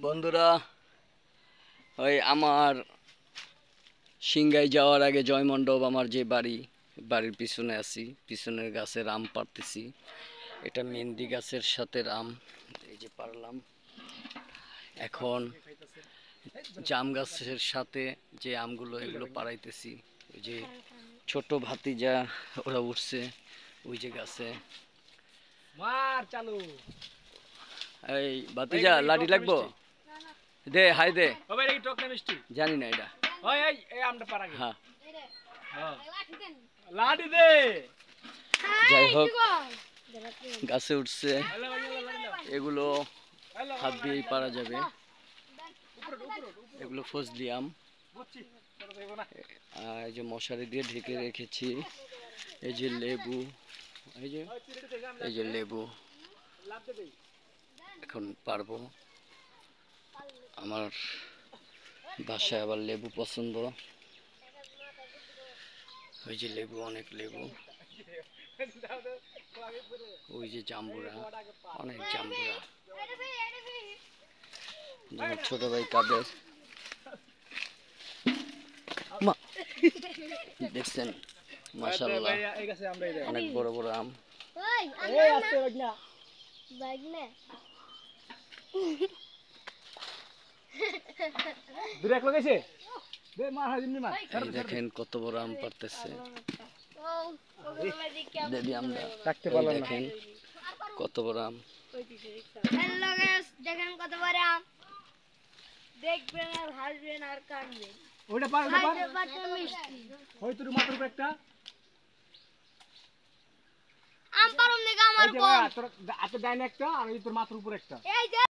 বন্ধুরা, ওই আমার সিংগাই যাওয়ার আগে জয়মণ্ডপ আমার যে বাড়ির পিছনে আছি, পিছনের গাছের আম পাড়তেছি। এটা মেহেন্দি গাছের সাথে আম, এই যে পারলাম। এখন জাম গাছের সাথে যে আমগুলো এগুলো পাড়াইতেছি। ওই যে ছোট ভাতিজা ওরা উঠছে ওই যে গাছে। মার চালু এই ভাতিজা লাঠি লাগবো? দে হাই দে। ও ভাই এই টক না মিষ্টি জানি না এটা। ওই এই এই আমটা পারা গে হ্যাঁ, হ্যাঁ লাডি দে যাই হোক গাছে উঠছে, হ্যালো এগুলো হ্যালো হাত দিয়েই পারা যাবে। এগুলো ফজলি আম। বুঝছি তোর দেব না এই যে মশারি দিয়ে ঢেকে রেখেছি। এই যে লেবু, এই যে এই যে লেবু লাভ দে দেই এখন পারবো। আমার বাসায় আবার লেবু পছন্দ। ওই যে লেবু, অনেক লেবু। ওই যে জাম্বুরা, অনেক জাম্বুরা। যেমন ছোট ভাই কাদের মা দেখছেন, মাশাআল্লাহ এই গাছে আমরাই দেই অনেক বড় বড় আম। এই আস্তে বাগনা দুরেক লাগাইছে দে মার হাজিম নি মার এই দেখেন কত বড় আম পারতেছে। দেবি আমরা রাখতে এই পারলাম না দেখেন কত বড় আম। হ্যালো গাইস, দেখেন কত বড় আম। দেখবেন আর হাসবেন আর কাঁদবেন। ওটা পার খাইতে পারতে মিষ্টি। ওই তোর মাথার উপর একটা আম পারুম নাকি আমার এই যে কম। তোর হাতে ডাইন একটা আর এই তোর মাথার উপর একটা এই যে